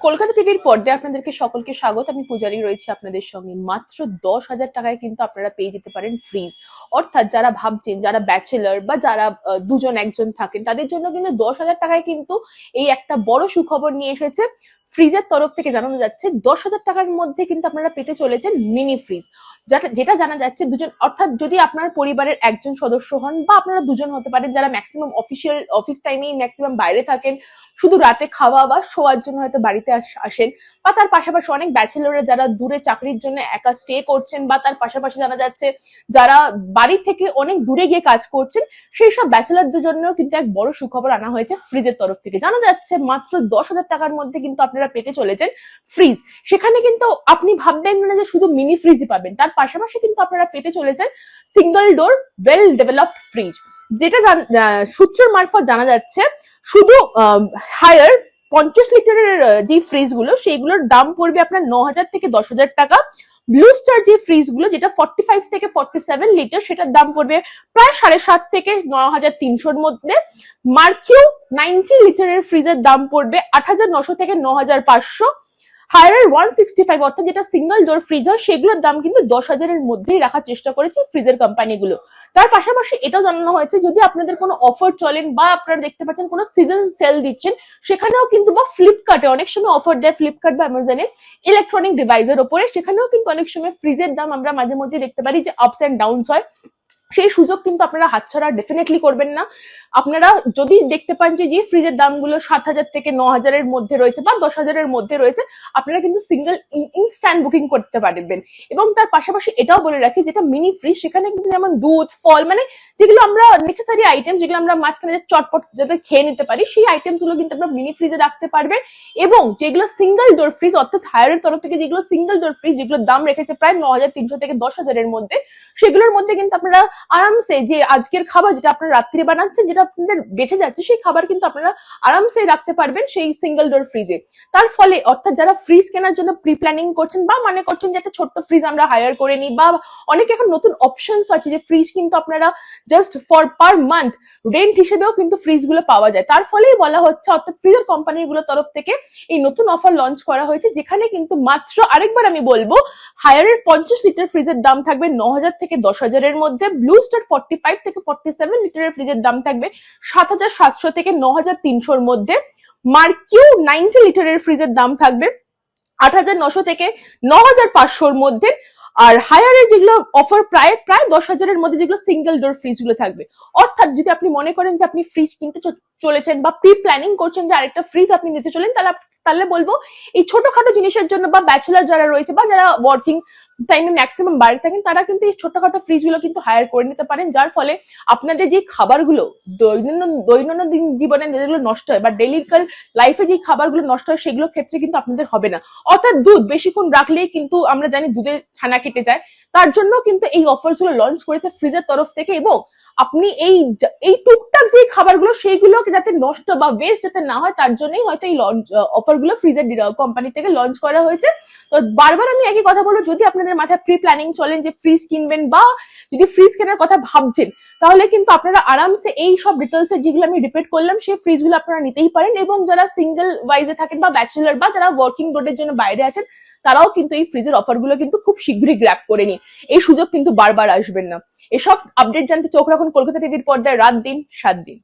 কলকাতা টিভির পর্দায় আপনাদেরকে সকলকে স্বাগত। আমি পূজারি রয়েছি আপনাদের সঙ্গে। মাত্র 10,000 টাকায় কিন্তু আপনারা পেয়ে যেতে পারেন ফ্রিজ। অর্থাৎ যারা ভাবছেন, যারা ব্যাচেলর বা যারা দুজন একজন থাকেন, তাদের জন্য কিন্তু 10,000 টাকায় কিন্তু এই একটা বড় সুখবর নিয়ে এসেছে ফ্রিজের তরফ থেকে। জানানো যাচ্ছে 10,000 টাকার মধ্যে কিন্তু আপনারা পেতে চলেছেন মিনি ফ্রিজ। যেটা জানা যাচ্ছে দুজন, অর্থাৎ যদি আপনার পরিবারের একজন সদস্য হন বা আপনারা দুজন হতে পারেন, যারা ম্যাক্সিমাম অফিস টাইমেই ম্যাক্সিমাম বাইরে থাকেন, শুধু রাতে খাওয়া বা শোয়ার জন্য হয়তো বাড়িতে আসেন, বা তার পাশাপাশি অনেক ব্যাচেলররা যারা দূরে চাকরির জন্য একা স্টে করছেন, বা তার পাশাপাশি জানা যাচ্ছে যারা বাড়ি থেকে অনেক দূরে গিয়ে কাজ করছেন, সেই সব ব্যাচেলরদের জন্য কিন্তু এক বড় সুখবর আনা হয়েছে ফ্রিজের তরফ থেকে। জানা যাচ্ছে মাত্র 10,000 টাকার মধ্যে কিন্তু আপনারা পেতে চলেছেন ফ্রিজ। সেখানে কিন্তু আপনি ভাববেন না যে শুধু মিনি ফ্রিজই পাবেন, তার পাশাপাশি কিন্তু আপনারা পেতে চলেছেন সিঙ্গল ডোর ওয়েল ডেভেলপড ফ্রিজ। যেটা সূত্রের মারফত জানা যাচ্ছে শুধু হায়ার 50 লিটারের যে ফ্রিজ গুলো, সেইগুলোর দাম পড়বে আপনার 9,000 থেকে 10,000 টাকা। ব্লু স্টার যে ফ্রিজ গুলো, যেটা 45 থেকে 47 লিটার, সেটার দাম পড়বে প্রায় 7,500 থেকে 9,300-র মধ্যে। মার্কিউ 90 লিটারের ফ্রিজের দাম পড়বে 8,900 থেকে 9,500। হায়ার 165, অর্থাৎ যেটা সিঙ্গল ডোর ফ্রিজ হয়, সেগুলোর দাম কিন্তু 10,000-এর মধ্যেই রাখার চেষ্টা করেছে ফ্রিজের কোম্পানিগুলো। তার পাশাপাশি এটাও জানানো হয়েছে যদি আপনাদের কোনো অফার চলেন বা আপনারা দেখতে পাচ্ছেন কোনো সিজন সেল দিচ্ছেন, সেখানেও কিন্তু, বা ফ্লিপকার্টে অনেক সময় অফার দেয়, ফ্লিপকার্ট বা অ্যামাজনে ইলেকট্রনিক ডিভাইসের ওপরে, সেখানেও কিন্তু অনেক সময় ফ্রিজের দাম আমরা মাঝে মধ্যে দেখতে পারি যে আপস এন্ড ডাউনস হয়। সেই সুযোগ কিন্তু আপনারা হাতছাড়া ডেফিনেটলি করবেন না। আপনারা যদি দেখতে পান যে ফ্রিজের দামগুলো 7,000 থেকে 9,000-এর মধ্যে রয়েছে বা 10,000-এর মধ্যে রয়েছে, আপনারা কিন্তু সিঙ্গেল ইনস্ট্যান্ট বুকিং করতে পারবেন। এবং তার পাশাপাশি এটাও বলে রাখি, যেটা মিনি ফ্রিজ, সেখানে কিন্তু যেমন দুধ, ফল, মানে যেগুলো আমরা নেসেসারি আইটেম, যেগুলো আমরা মাঝখানে চটপট যাতে খেয়ে নিতে পারি, সেই আইটেমস গুলো কিন্তু আপনারা মিনি ফ্রিজে রাখতে পারবেন। এবং যেগুলো সিঙ্গেল ডোর ফ্রিজ, অর্থাৎ হায়ারের তরফ থেকে যেগুলো সিঙ্গেল ডোর ফ্রিজ, যেগুলোর দাম রেখেছে প্রায় 9,300 থেকে 10,000-এর মধ্যে, সেগুলোর মধ্যে কিন্তু আপনারা আরামসে যে আজকের খাবার যেটা আপনারা রাত্রে বানাচ্ছেন, যেটা আপনাদের বেঁচে যাচ্ছে, সেই খাবার কিন্তু আপনারা আরামসে রাখতে পারবেন সেই সিঙ্গেল ডোর ফ্রিজে। তার ফলে অর্থাৎ যারা ফ্রিজ কেনার জন্য প্রি প্ল্যানিং করছেন বা মনে করছেন যে একটা ছোট্ট ফ্রিজ আমরা হায়ার করে নিই, বা অনেকে এখন নতুন অপশনস আছে যে ফ্রিজ কিন্তু আপনারা just for per month rent হিসেবেও কিন্তু ফ্রিজ গুলো পাওয়া যায়। তার ফলেই বলা হচ্ছে, অর্থাৎ ফ্রিজের কোম্পানিগুলোর তরফ থেকে এই নতুন অফার লঞ্চ করা হয়েছে, যেখানে কিন্তু মাত্র, আরেকবার আমি বলবো, হায়ারের 50 লিটার ফ্রিজের দাম থাকবে 9,000 থেকে 10,000-এর মধ্যে। ব্লু স্টার 45 থেকে 47 লিটারের ফ্রিজের দাম থাকবে 7,700 থেকে 9,300-র মধ্যে। মার্কিউ 90 লিটারের ফ্রিজের দাম থাকবে 8,900 থেকে 9,500-র মধ্যে। আর হায়ারের যেগুলো অফার প্রায় 10,000-এর মধ্যে, যেগুলো সিঙ্গেল ডোর ফ্রিজ গুলো থাকবে। অর্থাৎ যদি আপনি মনে করেন যে আপনি ফ্রিজ কিনতে চলেছেন বা প্রি প্ল্যানিং করছেন যে আরেকটা ফ্রিজ আপনি নিতে চলেন, তাহলে বলবো এই ছোটখাটো জিনিসের জন্য, বা ব্যাচেলার যারা রয়েছে বা যারা ওয়ার্কিং টাইমে ম্যাক্সিমাম বাইরে থাকেন, তারা কিন্তু এই ছোটখাটো ফ্রিজ গুলো কিন্তু হায়ার করে নিতে পারেন। যার ফলে আপনাদের যে খাবারগুলো দৈনন্দিন জীবনে যেগুলো নষ্ট হয়, বা ডেইলি লাইফে যে খাবারগুলো নষ্ট হয়, সেগুলো ক্ষেত্রে কিন্তু আপনাদের হবে না। অর্থাৎ দুধ বেশিক্ষণ রাখলেই কিন্তু আমরা জানি দুধে ছানা কেটে যায়, তার জন্য কিন্তু এই অফার গুলো লঞ্চ করেছে ফ্রিজের তরফ থেকে। এবং আপনি এই টুকটাক যে খাবারগুলো, সেইগুলো যাতে নষ্ট বা ওয়েস্ট যাতে না হয়, তার জন্যই হয়তো এই অফার গুলো ফ্রিজের কোম্পানি থেকে লঞ্চ করা হয়েছে। তো বারবার আমি একই কথা বলবো, যদি আপনাদের মাথায় প্রি প্ল্যানিং চলেন যে ফ্রিজ কিনবেন, বা যদি ফ্রিজ কেনার কথা ভাবছেন, তাহলে কিন্তু আপনারা আরামসে এই সব ডিটেলস যেগুলো আমি রিপিট করলাম, সেই ফ্রিজ গুলো আপনারা নিতেই পারেন। এবং যারা সিঙ্গেল ওয়াইজে থাকেন বা ব্যাচেলার বা যারা ওয়ার্কিং রোডের জন্য বাইরে আছেন, তারাও কিন্তু এই ফ্রিজের অফার গুলো কিন্তু খুব শীঘ্রই গ্র্যাব করে নিন। এই সুযোগ কিন্তু বারবার আসবেন না। এসব আপডেট জানতে চোখ রাখুন কলকাতা টিভির পর্দায়, রাত দিন 7 দিন।